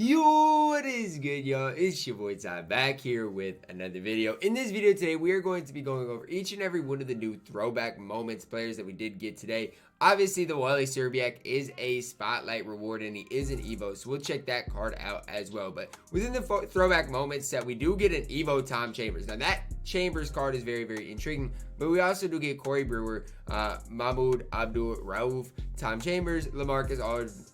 Yo, what is good, y'all? It's your boy Ty back here with another video. In this video today, we are going to be going over each and every one of the new throwback moments players that we did get today. Obviously, the Wally Szczerbiak is a spotlight reward and he is an Evo, so we'll check that card out as well. But within the throwback moments set, we do get an Evo Tom Chambers. Now, that Chambers card is very, very intriguing, but we also do get Corey Brewer, Mahmoud Abdul-Rauf, Tom Chambers, LaMarcus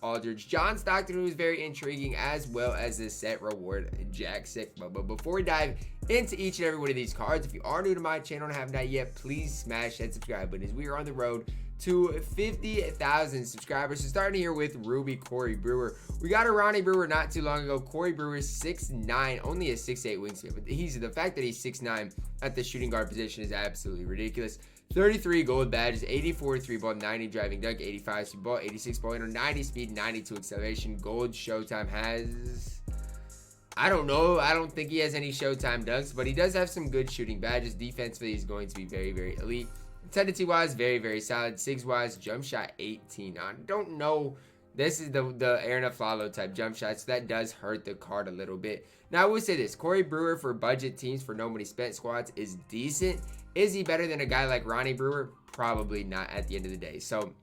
Aldridge, John Stockton, who is very intriguing, as well as the set reward, Jack Sikma. But before we dive into each and every one of these cards, if you are new to my channel and have not yet, please smash that subscribe button as we are on the road to 50,000 subscribers. So starting here with Ruby Corey Brewer. We got a Ronnie Brewer not too long ago. Corey Brewer 6'9", only a 6'8" wingspan, but the fact that he's 6'9" at the shooting guard position is absolutely ridiculous. 33 gold badges, 84 3-ball, 90 driving dunk, 85 speed ball, 86 ball handle, 90 speed, 92 acceleration. Gold Showtime has, I don't know. I don't think he has any Showtime dunks, but he does have some good shooting badges. Defensively, he's going to be very, very elite. Tendency wise, very, very solid. Sigs wise, jump shot 18. I don't know. This is the Aaron Aflalo type jump shot, so that does hurt the card a little bit. Now, I will say this. Corey Brewer for budget teams for no money spent squads is decent. Is he better than a guy like Ronnie Brewer? Probably not at the end of the day. So,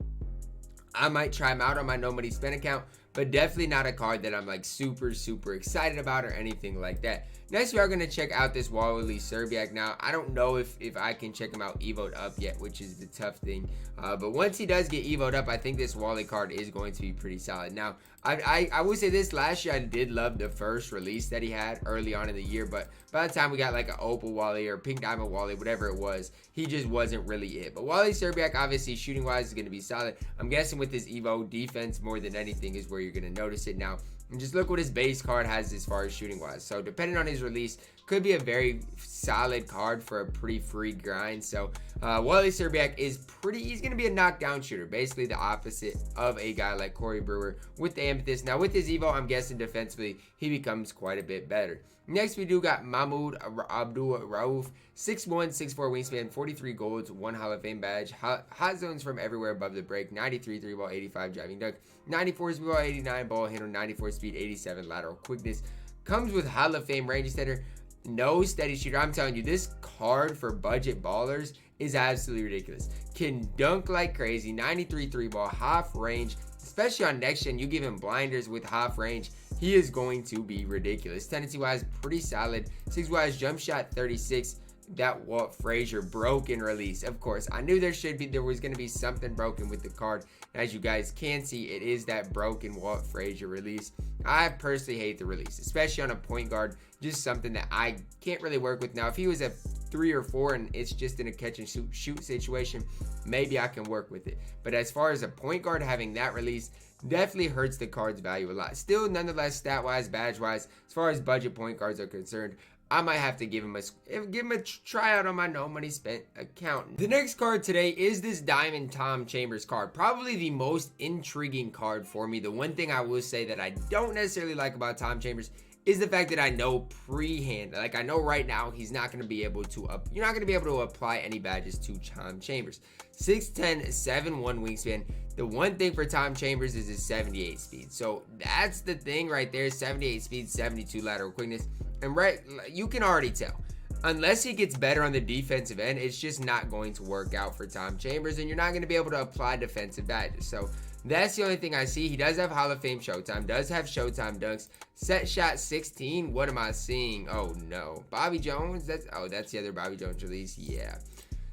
I might try him out on my no money spent account, but definitely not a card that I'm like super, super excited about or anything like that. Next, we are going to check out this Wally Serbia. Now, I don't know if I can check him out Evo'd up yet, which is the tough thing. But once he does get Evo'd up, I think this Wally card is going to be pretty solid. Now, I will say this, last year I did love the first release that he had early on in the year, but by the time we got like an Opal Wally or Pink Diamond Wally, whatever it was, he just wasn't really it. But Wally Szczerbiak, obviously, shooting-wise is going to be solid. I'm guessing with his Evo, defense more than anything is where you're going to notice it. Now, and just look what his base card has as far as shooting wise. So depending on his release, could be a very solid card for a pretty free grind. So Wally Szczerbiak is he's going to be a knockdown shooter. Basically the opposite of a guy like Corey Brewer with the amethyst. Now with his Evo, I'm guessing defensively, he becomes quite a bit better. Next, we do got Mahmoud Abdul-Rauf, 6'1", 6'4" wingspan, 43 golds, 1 Hall of Fame badge, hot zones from everywhere above the break, 93 3-ball, 85 driving dunk, 94 speed ball, 89 ball handle, 94 speed, 87 lateral quickness. Comes with Hall of Fame range extender, no steady shooter. I'm telling you, this card for budget ballers is absolutely ridiculous. Can dunk like crazy, 93 3-ball, half range, especially on next gen. You give him blinders with half range, he is going to be ridiculous. Tendency wise, pretty solid. Sigs wise, jump shot 36. That Walt Frazier broken release. Of course, I knew there was going to be something broken with the card. As you guys can see, it is that broken Walt Frazier release. I personally hate the release, especially on a point guard. Just something that I can't really work with. Now, if he was a 3 or 4 and it's just in a catch and shoot situation, maybe I can work with it. But as far as a point guard having that release, definitely hurts the card's value a lot. Still, nonetheless, stat-wise, badge-wise, as far as budget point guards are concerned, I might have to give him a tryout on my no money spent account. The next card today is this Diamond Tom Chambers card. Probably the most intriguing card for me. The one thing I will say that I don't necessarily like about Tom Chambers is the fact that I know pre-hand, like I know right now he's not going to be able to, you're not going to be able to apply any badges to Tom Chambers. 6'10", 7'1" wingspan. The one thing for Tom Chambers is his 78 speed. So that's the thing right there, 78 speed, 72 lateral quickness. And right, you can already tell, unless he gets better on the defensive end, it's just not going to work out for Tom Chambers, and you're not going to be able to apply defensive badges. So that's the only thing I see. He does have Hall of Fame Showtime, does have Showtime dunks, set shot 16. What am I seeing? Oh no, Bobby Jones. That's the other Bobby Jones release. Yeah.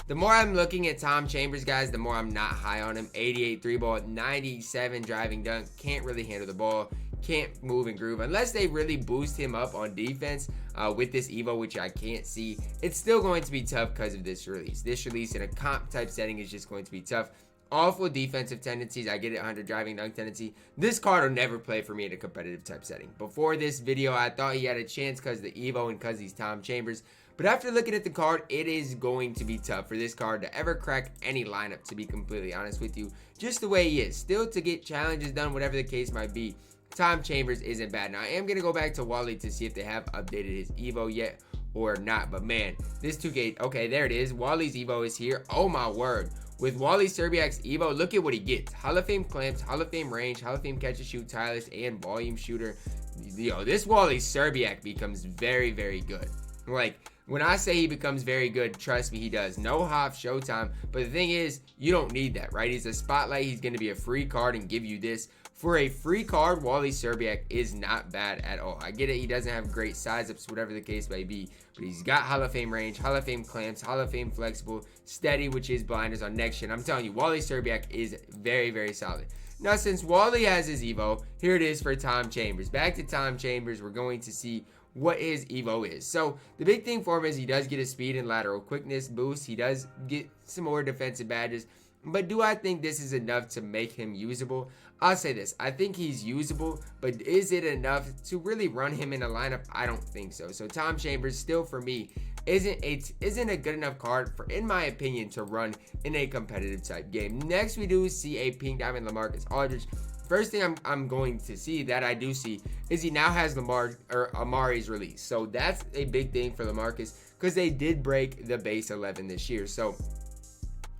The more I'm looking at Tom Chambers, guys, the more I'm not high on him. 88 3-ball, 97 driving dunk, can't really handle the ball, can't move and groove. Unless they really boost him up on defense with this Evo, which I can't see, it's still going to be tough because of this release. This release in a comp type setting is just going to be tough. Awful defensive tendencies. I get it, 100 driving dunk tendency. This card will never play for me in a competitive type setting. Before this video, I thought he had a chance because the Evo and because he's Tom Chambers. But after looking at the card, it is going to be tough for this card to ever crack any lineup, to be completely honest with you. Just the way he is. Still to get challenges done, whatever the case might be, Tom Chambers isn't bad. Now, I am going to go back to Wally to see if they have updated his Evo yet or not. But man, this 2K, okay, there it is. Wally's Evo is here. Oh my word. With Wally Serbiak's Evo, look at what he gets. Hall of Fame clamps, Hall of Fame range, Hall of Fame catch and shoot, tireless, and volume shooter. this Wally Szczerbiak becomes very, very good. Like, when I say he becomes very good, trust me, he does. No Hoff Showtime, but the thing is, you don't need that, right? He's a spotlight. He's going to be a free card and give you this. For a free card, Wally Szczerbiak is not bad at all. I get it. He doesn't have great size-ups, whatever the case may be, but he's got Hall of Fame range, Hall of Fame clamps, Hall of Fame flexible, steady, which is blinders on next gen. I'm telling you, Wally Szczerbiak is very, very solid. Now, since Wally has his Evo, here it is for Tom Chambers. Back to Tom Chambers, we're going to see what his Evo is. So the big thing for him is he does get a speed and lateral quickness boost. He does get some more defensive badges. But do I think this is enough to make him usable? I'll say this. I think he's usable, but is it enough to really run him in a lineup? I don't think so. So Tom Chambers still for me isn't a good enough card for, in my opinion, to run in a competitive type game. Next, we do see a pink diamond LaMarcus Aldridge. First thing I'm going to see that I do see is he now has Amari's release. So that's a big thing for LaMarcus because they did break the base 11 this year. So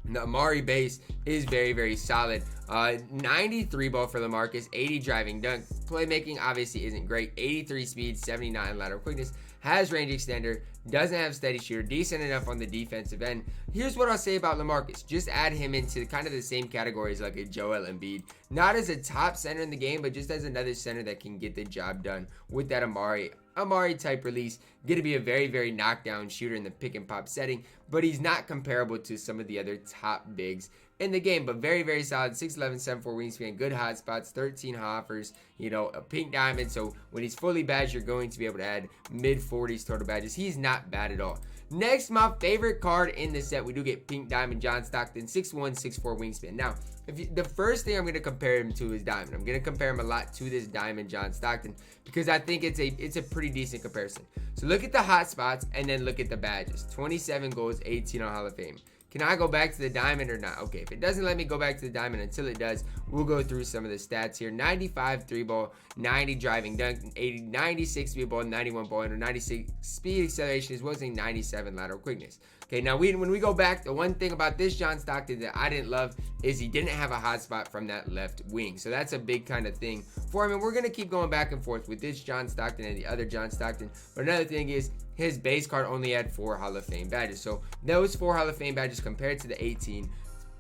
the Amari base is very, very solid. 93 ball for LaMarcus, 80 driving dunk. Playmaking obviously isn't great. 83 speed, 79 lateral quickness. Has range extender, doesn't have steady shooter, decent enough on the defensive end. Here's what I'll say about LaMarcus. Just add him into kind of the same categories like a Joel Embiid. Not as a top center in the game, but just as another center that can get the job done with that Amari type release. Going to be a very, very knockdown shooter in the pick and pop setting, but he's not comparable to some of the other top bigs in the game, but very, very solid. 6'11", 7'4" wingspan, good hot spots, 13 hoppers, a pink diamond. So when he's fully badged, you're going to be able to add mid-40s total badges. He's not bad at all. Next, my favorite card in the set, we do get pink diamond John Stockton, 6'1", 6'4" wingspan. Now, the first thing I'm going to compare him to is diamond. I'm going to compare him a lot to this diamond John Stockton because I think it's a pretty decent comparison. So look at the hot spots and then look at the badges. 27 goals, 18 on Hall of Fame. Can I go back to the diamond or not? Okay, if it doesn't let me go back to the diamond until it does, we'll go through some of the stats here. 95 3 ball, 90 driving dunk, 96 speed ball, 91 ball handle, 96 speed acceleration, as well as a 97 lateral quickness. Okay, now when we go back, the one thing about this John Stockton that I didn't love is he didn't have a hot spot from that left wing. So that's a big kind of thing for him. And we're going to keep going back and forth with this John Stockton and the other John Stockton. But another thing is his base card only had 4 Hall of Fame badges. So those 4 Hall of Fame badges compared to the 18,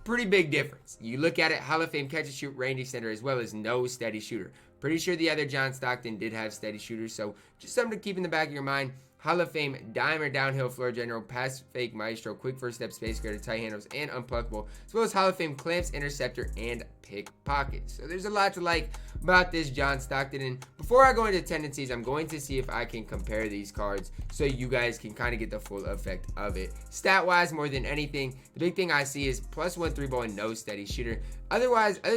pretty big difference. You look at it, Hall of Fame catch and shoot, range extender, as well as no steady shooter. Pretty sure the other John Stockton did have steady shooters. So just something to keep in the back of your mind. Hall of Fame, dimer, downhill, floor general, pass fake, maestro, quick first step, space creator, tight handles, and unpluckable, as well as Hall of Fame clamps, interceptor, and pickpocket. So there's a lot to like about this John Stockton. And before I go into tendencies, I'm going to see if I can compare these cards so you guys can kind of get the full effect of it. Stat-wise, more than anything, the big thing I see is +1 3 ball and no steady shooter. Other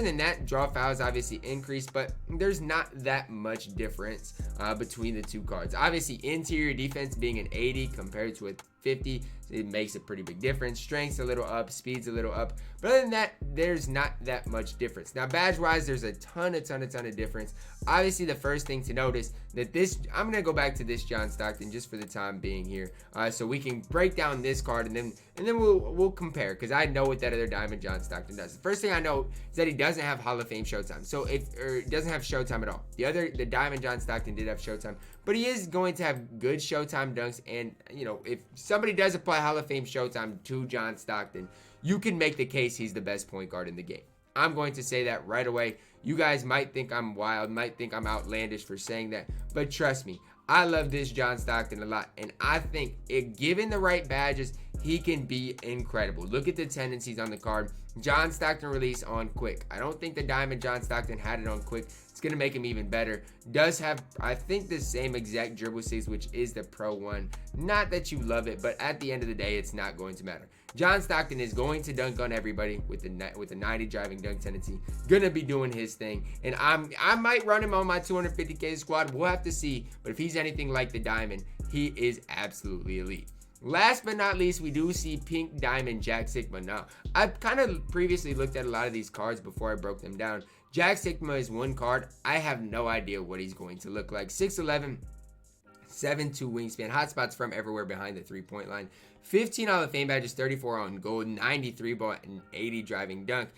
than that, draw fouls obviously increase, but there's not that much difference between the two cards. Obviously, interior defense being an 80 compared to a 50, it makes a pretty big difference. Strength's a little up, speed's a little up, but other than that, there's not that much difference. Now, badge-wise, there's a ton of difference. Obviously, the first thing to notice that I'm gonna go back to this John Stockton just for the time being here, so we can break down this card and then we'll compare because I know what that other diamond John Stockton does. The first thing I know is that he doesn't have Hall of Fame Showtime, it doesn't have Showtime at all. The diamond John Stockton did have Showtime, but he is going to have good Showtime dunks. And if somebody does apply Hall of Fame Showtime to John Stockton, you can make the case he's the best point guard in the game. I'm going to say that right away. You guys might think I'm wild, might think I'm outlandish for saying that, but trust me, I love this John Stockton a lot, and I think given the right badges, he can be incredible. Look at the tendencies on the card. John Stockton release on quick. I don't think the diamond John Stockton had it on quick. It's going to make him even better. Does have, I think, the same exact dribble six, which is the Pro 1. Not that you love it, but at the end of the day, it's not going to matter. John Stockton is going to dunk on everybody with the 90 driving dunk tendency. Gonna be doing his thing, and I might run him on my 250K squad. We'll have to see, but if he's anything like the diamond, he is absolutely elite. Last but not least, we do see pink diamond Jack Sikma. Now, I've kind of previously looked at a lot of these cards before I broke them down. Jack Sikma is one card. I have no idea what he's going to look like. 6'11", 7'2" wingspan, hotspots from everywhere behind the three-point line. 15 Hall of Fame badges, 34 on gold, 93 ball, and 80 driving dunk.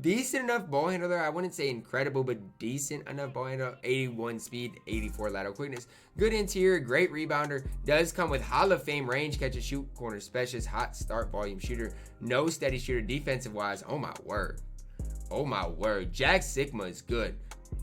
decent enough ball handler. I wouldn't say incredible, but decent enough ball handler. 81 speed, 84 lateral quickness. Good interior, great rebounder. Does come with Hall of Fame range, catch and shoot, corner specialist, hot start volume shooter. No steady shooter defensive wise. Oh my word. Oh my word. Jack Sikma is good.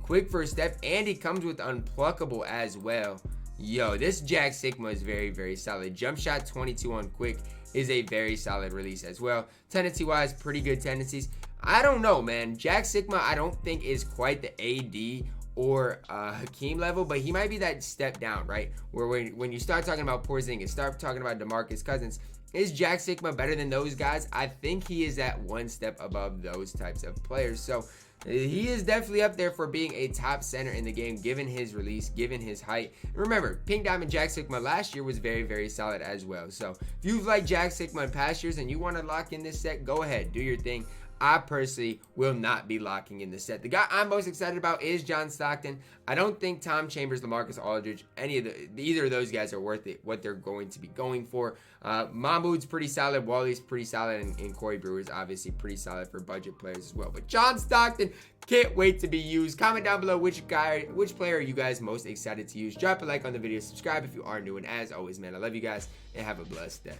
Quick first step, and he comes with unpluckable as well. Yo, this Jack Sikma is very, very solid. Jump shot 22 on quick is a very solid release as well. Tendency wise, pretty good tendencies. I don't know, man. Jack Sikma, I don't think is quite the AD or Hakeem level, but he might be that step down, right? Where when you start talking about Porzingis, start talking about DeMarcus Cousins, is Jack Sikma better than those guys? I think he is at one step above those types of players. So he is definitely up there for being a top center in the game, given his release, given his height. And remember, Pink Diamond Jack Sikma last year was very, very solid as well. So if you've liked Jack Sikma in past years and you want to lock in this set, go ahead, do your thing. I personally will not be locking in the set. The guy I'm most excited about is John Stockton. I don't think Tom Chambers, LaMarcus Aldridge, either of those guys are worth it, what they're going to be going for. Mahmoud's pretty solid, Wally's pretty solid, and Corey Brewer is obviously pretty solid for budget players as well. But John Stockton, can't wait to be used. Comment down below which player are you guys most excited to use. Drop a like on the video, subscribe if you are new, and as always, man, I love you guys, and have a blessed day.